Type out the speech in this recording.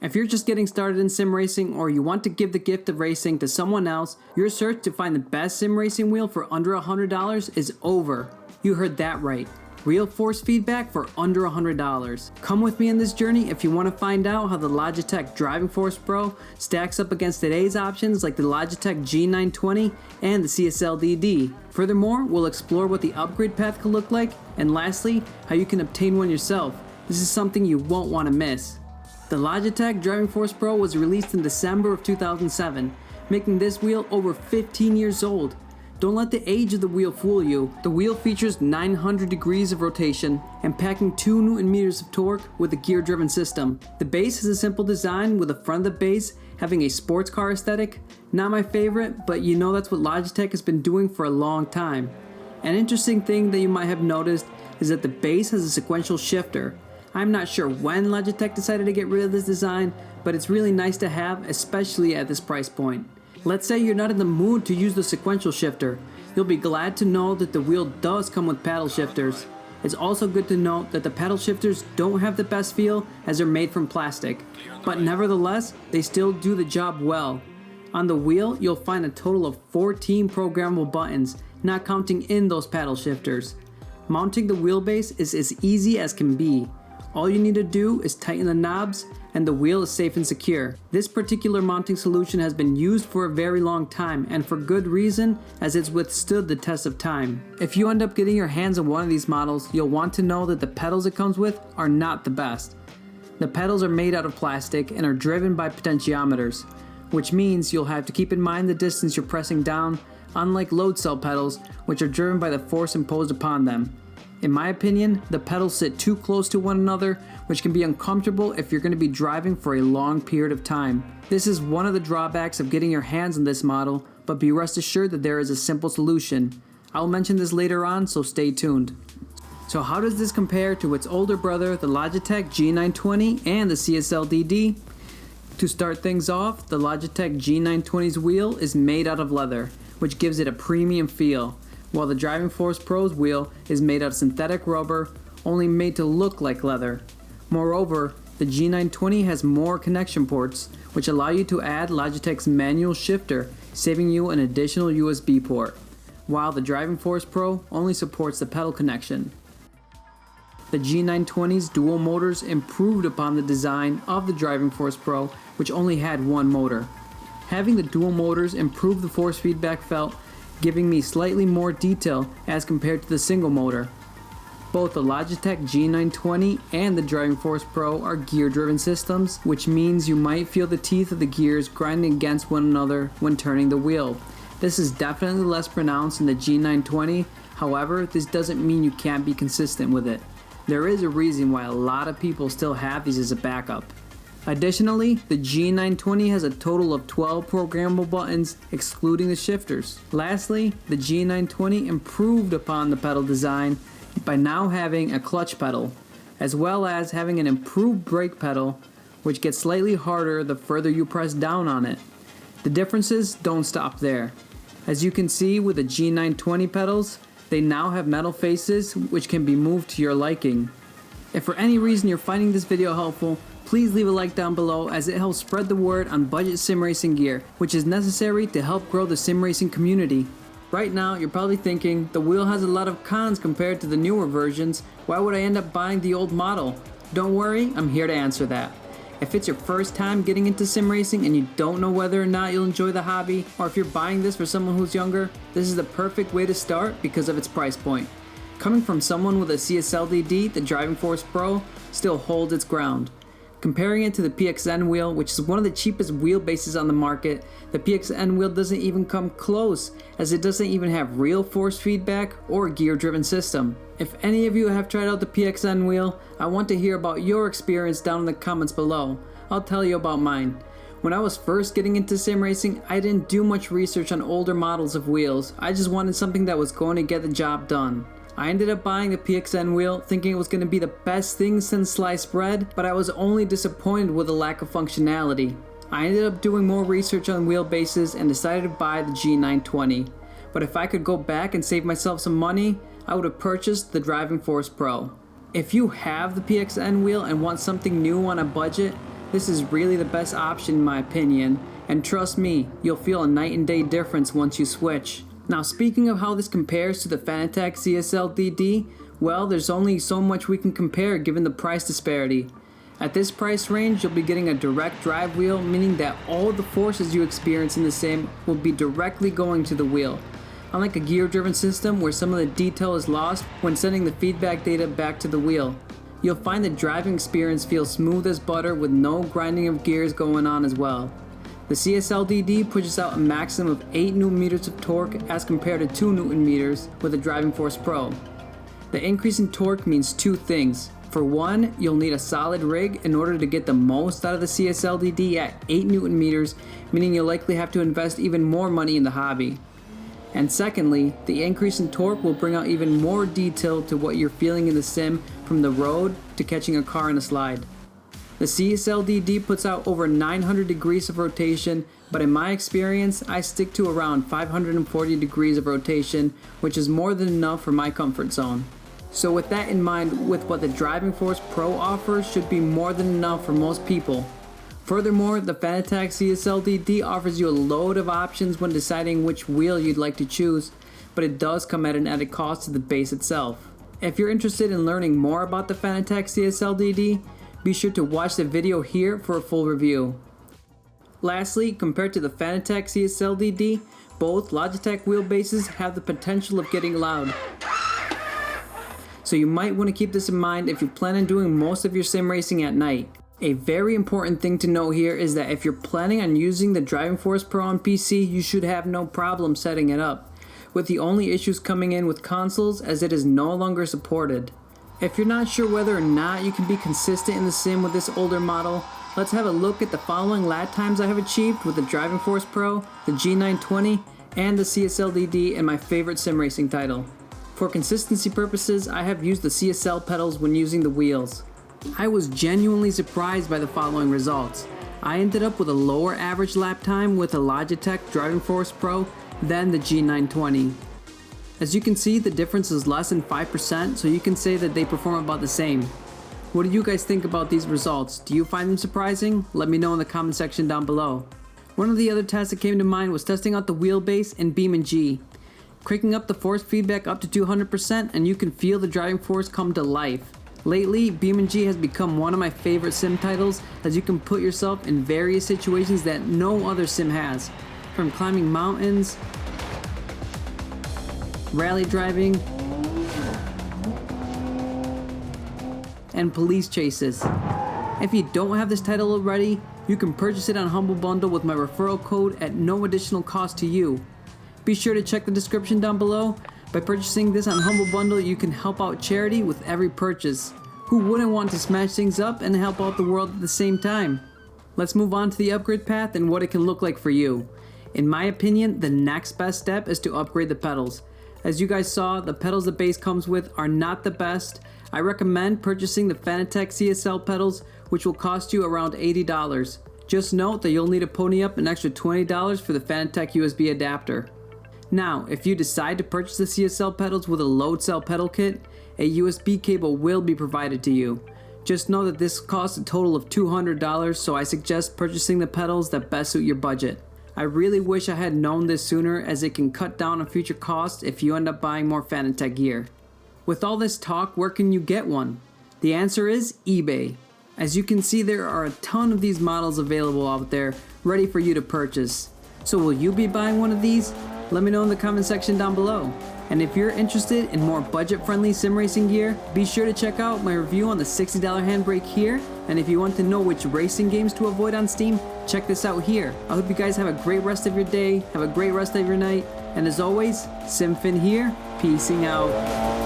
If you're just getting started in sim racing or you want to give the gift of racing to someone else, your search to find the best sim racing wheel for under $100 is over. You heard that right. Real force feedback for under $100. Come with me in this journey if you want to find out how the Logitech Driving Force Pro stacks up against today's options like the Logitech G920 and the CSL DD. Furthermore, we'll explore what the upgrade path could look like, and lastly, how you can obtain one yourself. This is something you won't want to miss. The Logitech Driving Force Pro was released in December of 2007, making this wheel over 15 years old. Don't let the age of the wheel fool you. The wheel features 900 degrees of rotation and packing 2 Newton meters of torque with a gear-driven system. The base has a simple design with the front of the base having a sports car aesthetic. Not my favorite, but you know that's what Logitech has been doing for a long time. An interesting thing that you might have noticed is that the base has a sequential shifter. I'm not sure when Logitech decided to get rid of this design, but it's really nice to have, especially at this price point. Let's say you're not in the mood to use the sequential shifter. You'll be glad to know that the wheel does come with paddle shifters. It's also good to note that the paddle shifters don't have the best feel as they're made from plastic, but nevertheless, they still do the job well. On the wheel, you'll find a total of 14 programmable buttons, not counting in those paddle shifters. Mounting the wheelbase is as easy as can be. All you need to do is tighten the knobs and the wheel is safe and secure. This particular mounting solution has been used for a very long time and for good reason, as it's withstood the test of time. If you end up getting your hands on one of these models, you'll want to know that the pedals it comes with are not the best. The pedals are made out of plastic and are driven by potentiometers, which means you'll have to keep in mind the distance you're pressing down, unlike load cell pedals, which are driven by the force imposed upon them. In my opinion, the pedals sit too close to one another, which can be uncomfortable if you're going to be driving for a long period of time. This is one of the drawbacks of getting your hands on this model, but be rest assured that there is a simple solution. I'll mention this later on, so stay tuned. So how does this compare to its older brother, the Logitech G920 and the CSL DD? To start things off, the Logitech G920's wheel is made out of leather, which gives it a premium feel, while the Driving Force Pro's wheel is made out of synthetic rubber, only made to look like leather. Moreover, the G920 has more connection ports, which allow you to add Logitech's manual shifter, saving you an additional USB port, while the Driving Force Pro only supports the pedal connection. The G920's dual motors improved upon the design of the Driving Force Pro, which only had one motor. Having the dual motors improved the force feedback felt, giving me slightly more detail as compared to the single motor. Both the Logitech G920 and the Driving Force Pro are gear-driven systems, which means you might feel the teeth of the gears grinding against one another when turning the wheel. This is definitely less pronounced in the G920, however, this doesn't mean you can't be consistent with it. There is a reason why a lot of people still have these as a backup. Additionally, the G920 has a total of 12 programmable buttons, excluding the shifters. Lastly, the G920 improved upon the pedal design by now having a clutch pedal, as well as having an improved brake pedal, which gets slightly harder the further you press down on it. The differences don't stop there. As you can see with the G920 pedals, they now have metal faces which can be moved to your liking. If for any reason you're finding this video helpful, please leave a like down below as it helps spread the word on budget sim racing gear, which is necessary to help grow the sim racing community. Right now, you're probably thinking, the wheel has a lot of cons compared to the newer versions, why would I end up buying the old model? Don't worry, I'm here to answer that. If it's your first time getting into sim racing and you don't know whether or not you'll enjoy the hobby, or if you're buying this for someone who's younger, this is the perfect way to start because of its price point. Coming from someone with a CSL DD, the Driving Force Pro still holds its ground. Comparing it to the PXN wheel, which is one of the cheapest wheelbases on the market, the PXN wheel doesn't even come close, as it doesn't even have real force feedback or a gear-driven system. If any of you have tried out the PXN wheel, I want to hear about your experience down in the comments below. I'll tell you about mine. When I was first getting into sim racing, I didn't do much research on older models of wheels. I just wanted something that was going to get the job done. I ended up buying the PXN wheel thinking it was going to be the best thing since sliced bread, but I was only disappointed with the lack of functionality. I ended up doing more research on wheelbases and decided to buy the G920. But if I could go back and save myself some money, I would have purchased the Driving Force Pro. If you have the PXN wheel and want something new on a budget, This is really the best option in my opinion, and trust me, you'll feel a night and day difference once you switch. Now speaking of how this compares to the Fanatec CSL DD, well, there's only so much we can compare given the price disparity. At this price range, you'll be getting a direct drive wheel, meaning that all the forces you experience in the sim will be directly going to the wheel. Unlike a gear-driven system where some of the detail is lost when sending the feedback data back to the wheel. You'll find the driving experience feels smooth as butter with no grinding of gears going on as well. The CSL DD pushes out a maximum of 8 Nm of torque as compared to 2 Nm with the Driving Force Pro. The increase in torque means two things. For one, you'll need a solid rig in order to get the most out of the CSL DD at 8 Nm, meaning you'll likely have to invest even more money in the hobby. And secondly, the increase in torque will bring out even more detail to what you're feeling in the sim from the road to catching a car in a slide. The CSL DD puts out over 900 degrees of rotation, but in my experience, I stick to around 540 degrees of rotation, which is more than enough for my comfort zone. So with that in mind, with what the Driving Force Pro offers should be more than enough for most people. Furthermore, the Fanatec CSL DD offers you a load of options when deciding which wheel you'd like to choose, but it does come at an added cost to the base itself. If you're interested in learning more about the Fanatec CSL DD, be sure to watch the video here for a full review. Lastly, compared to the Fanatec CSL DD, both Logitech wheelbases have the potential of getting loud. So you might want to keep this in mind if you plan on doing most of your sim racing at night. A very important thing to know here is that if you're planning on using the Driving Force Pro on PC, you should have no problem setting it up, with the only issues coming in with consoles as it is no longer supported. If you're not sure whether or not you can be consistent in the sim with this older model, let's have a look at the following lap times I have achieved with the Driving Force Pro, the G920, and the CSL DD in my favorite sim racing title. For consistency purposes, I have used the CSL pedals when using the wheels. I was genuinely surprised by the following results. I ended up with a lower average lap time with the Logitech Driving Force Pro than the G920. As you can see, the difference is less than 5%, so you can say that they perform about the same. What do you guys think about these results? Do you find them surprising? Let me know in the comment section down below. One of the other tests that came to mind was testing out the wheelbase in BeamNG. Cranking up the force feedback up to 200% and you can feel the driving force come to life. Lately, BeamNG has become one of my favorite sim titles as you can put yourself in various situations that no other sim has. From climbing mountains, rally driving, and police chases. If you don't have this title already, you can purchase it on Humble Bundle with my referral code at no additional cost to you. Be sure to check the description down below. By purchasing this on Humble Bundle, you can help out charity with every purchase. Who wouldn't want to smash things up and help out the world at the same time? Let's move on to the upgrade path and what it can look like for you. In my opinion, the next best step is to upgrade the pedals. As you guys saw, the pedals the base comes with are not the best. I recommend purchasing the Fanatec CSL pedals, which will cost you around $80. Just note that you'll need to pony up an extra $20 for the Fanatec USB adapter. Now, if you decide to purchase the CSL pedals with a load cell pedal kit, a USB cable will be provided to you. Just know that this costs a total of $200, so I suggest purchasing the pedals that best suit your budget. I really wish I had known this sooner as it can cut down on future costs if you end up buying more Fanatec gear. With all this talk, where can you get one? The answer is eBay. As you can see, there are a ton of these models available out there ready for you to purchase. So will you be buying one of these? Let me know in the comment section down below. And if you're interested in more budget-friendly sim racing gear, be sure to check out my review on the $60 handbrake here. And if you want to know which racing games to avoid on Steam, check this out here. I hope you guys have a great rest of your day, have a great rest of your night, and as always, SimFin here, peacing out.